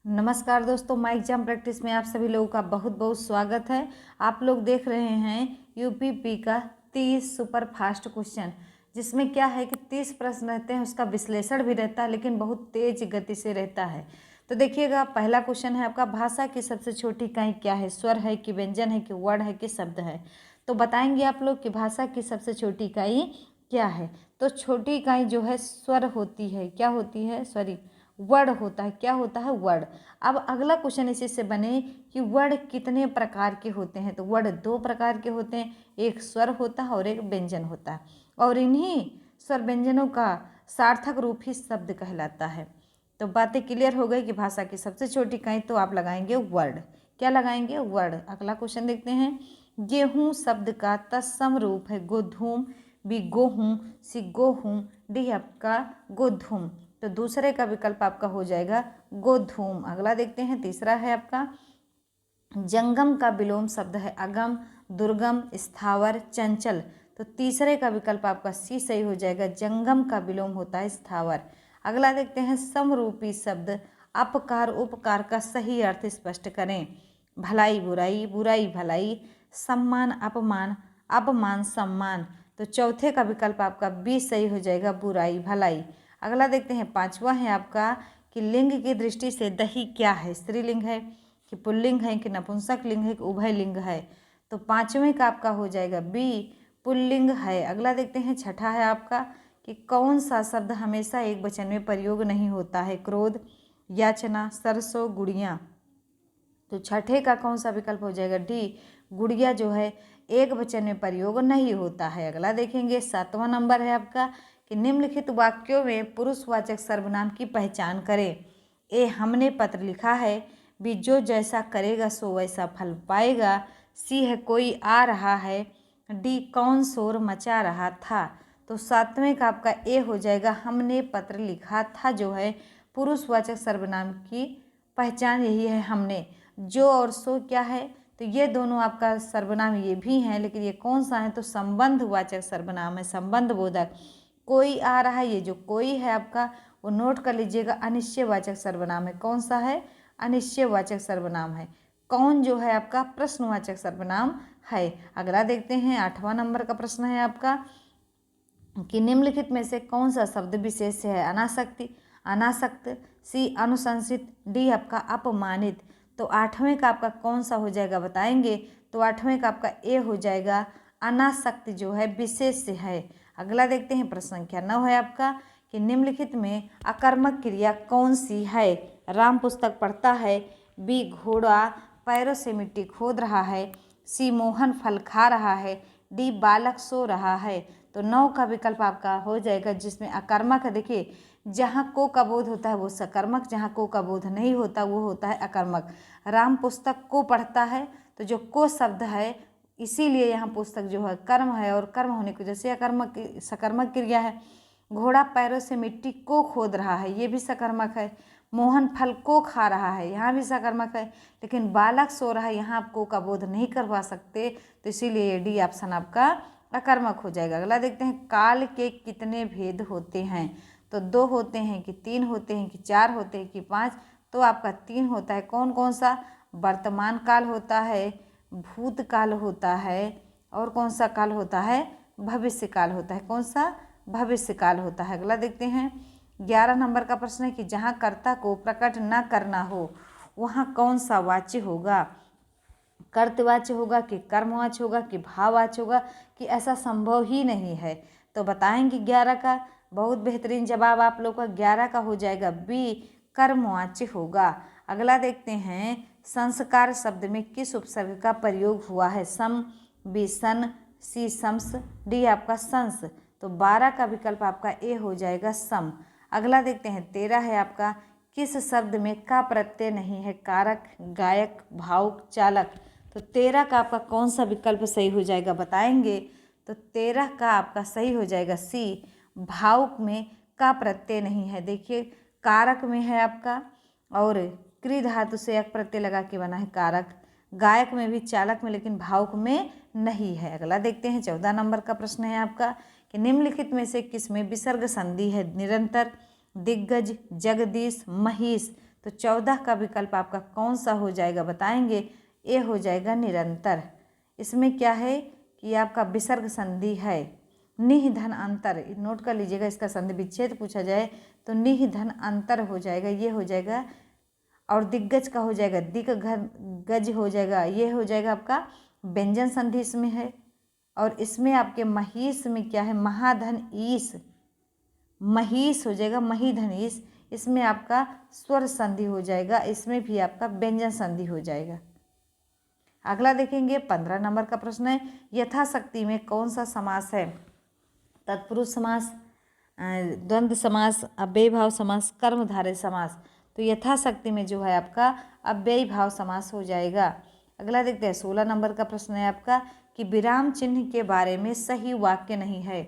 नमस्कार दोस्तों, my exam practice में आप सभी लोगों का बहुत बहुत स्वागत है। आप लोग देख रहे हैं यूपीपी का 30 सुपर फास्ट क्वेश्चन, जिसमें क्या है कि 30 प्रश्न रहते हैं, उसका विश्लेषण भी रहता है लेकिन बहुत तेज गति से रहता है। तो देखिएगा, पहला क्वेश्चन है आपका, भाषा की सबसे छोटी इकाई क्या है? स्वर है कि व्यंजन है कि वर्ण है कि शब्द है? तो बताएंगे आप लोग कि भाषा की सबसे छोटी इकाई क्या है। तो छोटी इकाई जो है स्वर होती है। क्या होती है? सॉरी, वर्ड होता है। क्या होता है? वर्ड। अब अगला क्वेश्चन इसी से बने कि वर्ड कितने प्रकार के होते हैं। तो वर्ड दो प्रकार के होते हैं, एक स्वर होता है और एक व्यंजन होता है, और इन्हीं स्वर व्यंजनों का सार्थक रूप ही शब्द कहलाता है। तो बातें क्लियर हो गई कि भाषा की सबसे छोटी इकाई, तो आप लगाएंगे वर्ड। क्या लगाएंगे? वर्ड। अगला क्वेश्चन देखते हैं। गेहूं शब्द का तत्सम रूप है गोधूम, बी गोहूं, सी गोहूं, डी आपका गोधूम। तो दूसरे का विकल्प आपका हो जाएगा गोधूम। अगला देखते हैं, तीसरा है आपका, जंगम का विलोम शब्द है अगम, दुर्गम, स्थावर, चंचल। तो तीसरे का विकल्प आपका सी सही हो जाएगा, जंगम का विलोम होता है स्थावर। अगला देखते हैं, समरूपी शब्द अपकार उपकार का सही अर्थ स्पष्ट करें। भलाई बुराई, बुराई भलाई, सम्मान अपमान, अपमान सम्मान। तो चौथे का विकल्प आपका बी सही हो जाएगा, बुराई भलाई। अगला देखते हैं, पांचवा है आपका कि लिंग की दृष्टि से दही क्या है? स्त्रीलिंग है कि पुल्लिंग है कि नपुंसक लिंग है कि उभय लिंग है? तो पांचवें का आपका हो जाएगा बी, पुल्लिंग है। अगला देखते हैं, छठा है आपका कि कौन सा शब्द हमेशा एक वचन में प्रयोग नहीं होता है? क्रोध, याचना, सरसों, गुड़िया। तो छठे का कौन सा विकल्प हो जाएगा? डी, गुड़िया जो है एक वचन में प्रयोग नहीं होता है। अगला देखेंगे, सातवां नंबर है आपका कि निम्नलिखित वाक्यों में पुरुषवाचक सर्वनाम की पहचान करें। ए, हमने पत्र लिखा है। बी, जो जैसा करेगा सो वैसा फल पाएगा। सी है, कोई आ रहा है। डी, कौन शोर मचा रहा था? तो सातवें का आपका ए हो जाएगा, हमने पत्र लिखा था जो है पुरुषवाचक सर्वनाम की पहचान यही है, हमने। जो और सो क्या है? तो ये दोनों आपका सर्वनाम ये भी हैं, लेकिन ये कौन सा है? तो संबंधवाचक सर्वनाम है, संबंध बोधक। कोई आ रहा है, ये जो कोई है आपका वो नोट कर लीजिएगा, अनिश्चयवाचक सर्वनाम है। कौन सा है? अनिश्चयवाचक सर्वनाम है। कौन जो है आपका प्रश्नवाचक सर्वनाम है। अगला देखते हैं, आठवां नंबर का प्रश्न है आपका कि निम्नलिखित में से कौन सा शब्द विशेष है? अनासक्ति, अनासक्त, सी अनुशंसित, डी आपका अपमानित। तो आठवें का आपका कौन सा हो जाएगा बताएंगे? तो आठवें का आपका ए हो जाएगा, अनासक्त जो है विशेष है। अगला देखते हैं, प्रश्न संख्या 9 है आपका कि निम्नलिखित में अकर्मक क्रिया कौन सी है? राम पुस्तक पढ़ता है, बी घोड़ा पैरों से मिट्टी खोद रहा है, सी मोहन फल खा रहा है, डी बालक सो रहा है। तो 9 का विकल्प आपका हो जाएगा, जिसमें अकर्मक है। देखिए, जहाँ को का बोध होता है वो सकर्मक, जहाँ को का बोध नहीं होता वो होता है अकर्मक। राम पुस्तक को पढ़ता है, तो जो को शब्द है इसीलिए यहाँ पुस्तक जो है कर्म है, और कर्म होने की वजह से अकर्मक सकर्मक क्रिया है। घोड़ा पैरों से मिट्टी को खोद रहा है, ये भी सकर्मक है। मोहन फल को खा रहा है, यहाँ भी सकर्मक है। लेकिन बालक सो रहा है, यहाँ आप को का बोध नहीं करवा सकते, तो इसीलिए डी ऑप्शन आपका अकर्मक हो जाएगा। अगला देखते हैं, काल के कितने भेद होते हैं? तो 2 होते हैं कि 3 होते हैं कि 4 होते हैं कि 5? तो आपका 3 होता है। कौन कौन सा? वर्तमान काल होता है, भूतकाल होता है, और कौन सा काल होता है? भविष्य काल होता है। कौन सा? भविष्य काल होता है। अगला देखते हैं, 11 नंबर का प्रश्न है कि जहाँ कर्ता को प्रकट न करना हो वहाँ कौन सा वाच्य होगा? कर्तवाच्य होगा कि कर्मवाच्य होगा कि भाववाच्य होगा कि ऐसा संभव ही नहीं है? तो बताएंगे 11 का। बहुत बेहतरीन जवाब आप लोग का 11 का हो जाएगा, बी कर्मवाच्य होगा। अगला देखते हैं, संस्कार शब्द में किस उपसर्ग का प्रयोग हुआ है? सम, बी सन, सी शम्स, डी आपका संस। तो 12 का विकल्प आपका ए हो जाएगा, सम। अगला देखते हैं, 13 है आपका, किस शब्द में का प्रत्यय नहीं है? कारक, गायक, भावुक, चालक। तो 13 का आपका कौन सा विकल्प सही हो जाएगा बताएंगे? तो 13 का आपका सही हो जाएगा सी, भावुक में का प्रत्यय नहीं है। देखिए, कारक में है आपका, और क्री धातु से एक प्रत्यय लगा के बना है कारक। गायक में भी, चालक में, लेकिन भावुक में नहीं है। अगला देखते हैं, 14 नंबर का प्रश्न है आपका कि निम्नलिखित में से किस में विसर्ग संधि है? निरंतर, दिग्गज, जगदीश, महीश। तो 14 का विकल्प आपका कौन सा हो जाएगा बताएंगे? ए हो जाएगा निरंतर। इसमें क्या है कि आपका विसर्ग संधि है। निह धन अंतर, नोट कर लीजिएगा, इसका संधि विच्छेद पूछा जाए तो निह धन अंतर हो जाएगा, ये हो जाएगा। और दिग्गज का हो जाएगा दिग गज हो जाएगा, ये हो जाएगा आपका व्यंजन संधि इसमें है। और इसमें आपके महीश में क्या है? महाधन ईश, महीश हो जाएगा, महीधन ईश। इसमें आपका स्वर संधि हो जाएगा, इसमें भी आपका व्यंजन संधि हो जाएगा। अगला देखेंगे 15 नंबर का प्रश्न है, यथाशक्ति में कौन सा समास है? तत्पुरुष समास, द्वंद्व समास, अव्ययी भाव समास, कर्मधारय समास। तो यथाशक्ति में जो है आपका अव्ययी भाव समास हो जाएगा। अगला देखते हैं 16 नंबर का प्रश्न है आपका कि विराम चिन्ह के बारे में सही वाक्य नहीं है।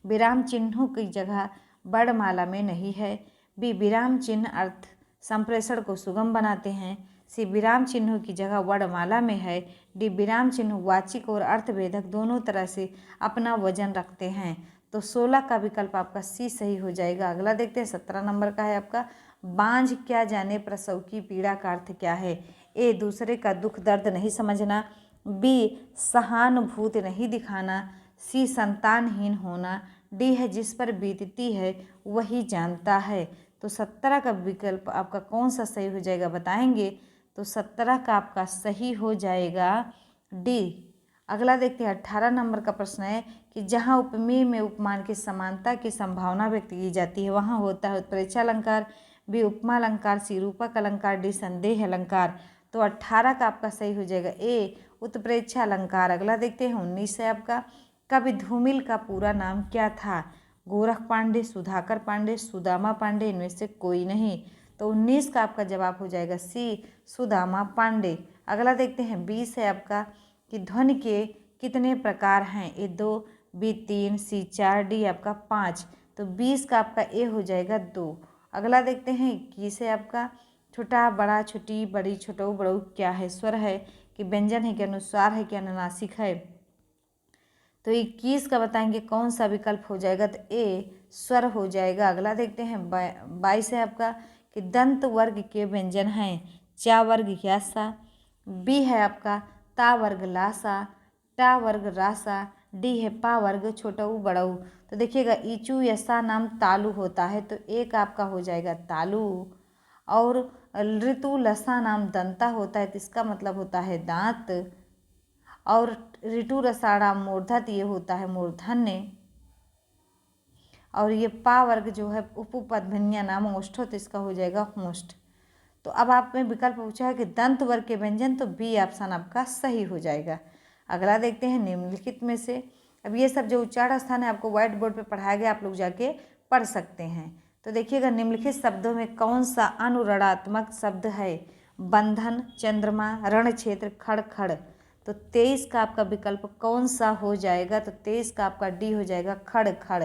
विराम चिन्हों की जगह वर्णमाला में नहीं है। बी, विराम चिन्ह अर्थ संप्रेषण को सुगम बनाते हैं। सी, विराम चिन्हों की जगह वर्णमाला में है। डी, विराम चिन्ह वाचिक और अर्थभेदक दोनों तरह से अपना वजन रखते हैं। तो 16 का विकल्प आपका सी सही हो जाएगा। अगला देखते हैं 17 नंबर का है आपका, बांझ क्या जाने प्रसव की पीड़ा का अर्थ क्या है? ए, दूसरे का दुख दर्द नहीं समझना। बी, सहानुभूति नहीं दिखाना। सी, संतानहीन होना। डी है जिस पर बीतती है वही जानता है। तो 17 का विकल्प आपका कौन सा सही हो जाएगा बताएंगे? तो 17 का आपका सही हो जाएगा डी। अगला देखते हैं 18 नंबर का प्रश्न है कि जहाँ उपमेय में उपमान की समानता की संभावना व्यक्त की जाती है वहाँ होता है उत्प्रेक्षा अलंकार। बी, उपमा अलंकार। सी, रूपक अलंकार। डी, संदेह अलंकार। तो 18 का आपका सही हो जाएगा ए, उत्प्रेक्षा अलंकार। अगला देखते हैं 19 है आपका, कवि धूमिल का पूरा नाम क्या था? गोरख पांडे, सुधाकर पांडे, सुदामा पांडे, इनमें से कोई नहीं। तो 19 का आपका जवाब हो जाएगा सी, सुदामा पांडे। अगला देखते हैं 20 है आपका कि ध्वनि के कितने प्रकार हैं? ए 2, बी 3, सी 4, डी आपका 5। तो 20 का आपका ए हो जाएगा 2। अगला देखते हैं 21 है आपका, छोटा, बड़ा, छोटी, बड़ी, छोटो, बड़ो क्या है? स्वर है कि व्यंजन है कि अनुस्वार है कि अनुनासिक है? तो 21 का बताएंगे कौन सा विकल्प हो जाएगा? तो ए, स्वर हो जाएगा। अगला देखते हैं 22 है आपका कि दंत वर्ग के व्यंजन हैं। चा वर्ग यासा। बी है आपका ता वर्ग लासा। टा वर्ग रासा। डी है पा वर्ग छोटऊ बड़ऊ। तो देखिएगा ईचू यसा नाम तालु होता है, तो एक आपका हो जाएगा तालु। और ऋतु लसा नाम दंता होता है, तो इसका मतलब होता है दांत। और ऋतु रसाड़ा मूर्धत, ये होता है मूर्धन्य। और ये पा वर्ग जो है उपपद भिन्या नाम ओष्ठो, तो इसका हो जाएगा होष्ठ। तो अब आप में विकल्प पूछा है कि दंत वर्ग के व्यंजन, तो बी ऑप्शन आपका सही हो जाएगा। अगला देखते हैं निम्नलिखित में से, अब ये सब जो उच्चारण स्थान है आपको व्हाइट बोर्ड पे पढ़ाया गया, आप लोग जाके पढ़ सकते हैं। तो देखिएगा निम्नलिखित शब्दों में कौन सा अनुरणात्मक शब्द है? बंधन, चंद्रमा, रण क्षेत्र, खड़ खड़। तो 23 का आपका विकल्प कौन सा हो जाएगा? तो 23 का आपका डी हो जाएगा खड़ खड़।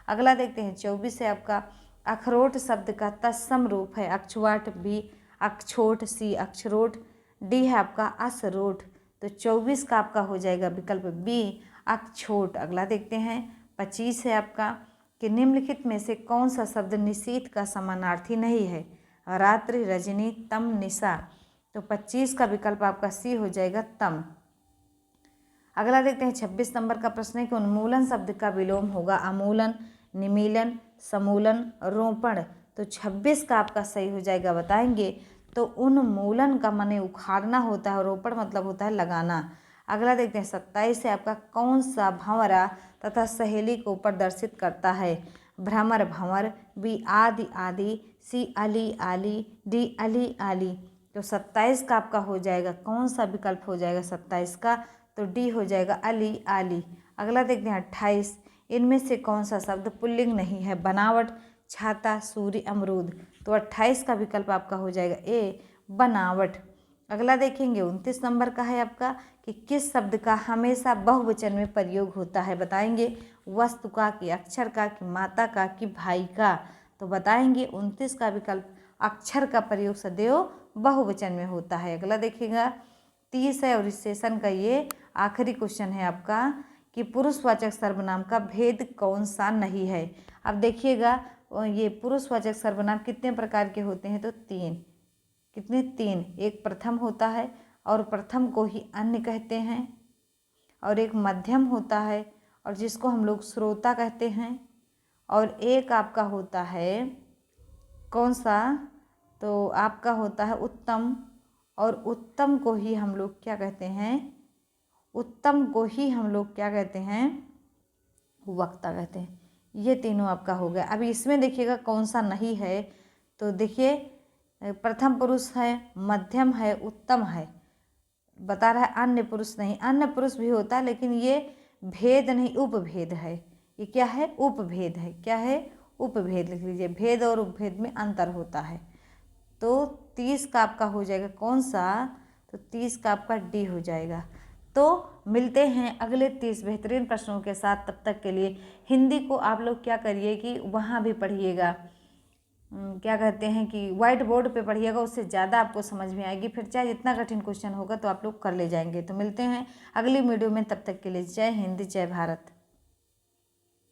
अगला देखते हैं 24 है आपका, अखरोट शब्द का तत्सम रूप है। अक्षवाट, बी अक्षोट, सी अक्षरोट, डी है आपका असरोट। तो 24 का आपका हो जाएगा विकल्प बी अक्षोट। अगला देखते हैं 25 है आपका कि निम्नलिखित में से कौन सा शब्द निशीथ का समानार्थी नहीं है? रात्रि, रजनी, तम, निशा। तो 25 का विकल्प आपका सी हो जाएगा तम। अगला देखते हैं 26 नंबर का प्रश्न है कि उन्मूलन शब्द का विलोम होगा अमूलन, निमीलन, समूलन, रोपण। तो 26 का आपका सही हो जाएगा बताएंगे। तो उन्मूलन का माने उखाड़ना होता है, रोपण मतलब होता है लगाना। अगला देखते हैं 27 से आपका कौन सा भंवरा तथा सहेली को प्रदर्शित करता है? भ्रमर, भंवर। बी आदि, आदि। सी अली, आली। डी अली, आली। तो 27 का आपका हो जाएगा कौन सा विकल्प हो जाएगा 27 का? तो डी हो जाएगा अली, आली। अगला देखते हैं 28, इनमें से कौन सा शब्द पुल्लिंग नहीं है? बनावट, छाता, सूर्य, अमरूद। तो 28 का विकल्प आपका हो जाएगा ए बनावट। अगला देखेंगे 29 नंबर का है आपका कि किस शब्द का हमेशा बहुवचन में प्रयोग होता है? बताएंगे वस्तु का, कि अक्षर का, कि माता का, कि भाई का। तो बताएंगे 29 का विकल्प अक्षर का प्रयोग सदैव बहुवचन में होता है। अगला देखिएगा 30 है और इस सेशन का ये आखिरी क्वेश्चन है आपका कि पुरुषवाचक सर्वनाम का भेद कौन सा नहीं है? अब देखिएगा ये पुरुषवाचक सर्वनाम कितने प्रकार के होते हैं? तो 3। कितने? 3। एक प्रथम होता है और प्रथम को ही अन्य कहते हैं, और एक मध्यम होता है और जिसको हम लोग श्रोता कहते हैं, और एक आपका होता है कौन सा? तो आपका होता है उत्तम, और उत्तम को ही हम लोग क्या कहते हैं? उत्तम को ही हम लोग क्या कहते हैं? वक्ता कहते हैं। ये तीनों आपका हो गया। अभी इसमें देखिएगा कौन सा नहीं है, तो देखिए प्रथम पुरुष है, मध्यम है, उत्तम है, बता रहा है अन्य पुरुष नहीं। अन्य पुरुष भी होता है लेकिन ये भेद नहीं, उपभेद है। ये क्या है? उपभेद है। क्या है? उपभेद लिख लीजिए। भेद और उपभेद में अंतर होता है। तो 30 का आपका हो जाएगा कौन सा? तो 30 का आपका डी हो जाएगा। तो मिलते हैं अगले 30 बेहतरीन प्रश्नों के साथ। तब तक के लिए हिंदी को आप लोग क्या करिए कि वहाँ भी पढ़िएगा, क्या कहते हैं कि व्हाइट बोर्ड पे पढ़िएगा, उससे ज़्यादा आपको समझ में आएगी। फिर चाहे जितना कठिन क्वेश्चन होगा तो आप लोग कर ले जाएंगे। तो मिलते हैं अगली वीडियो में, तब तक के लिए जय हिंद, जय भारत।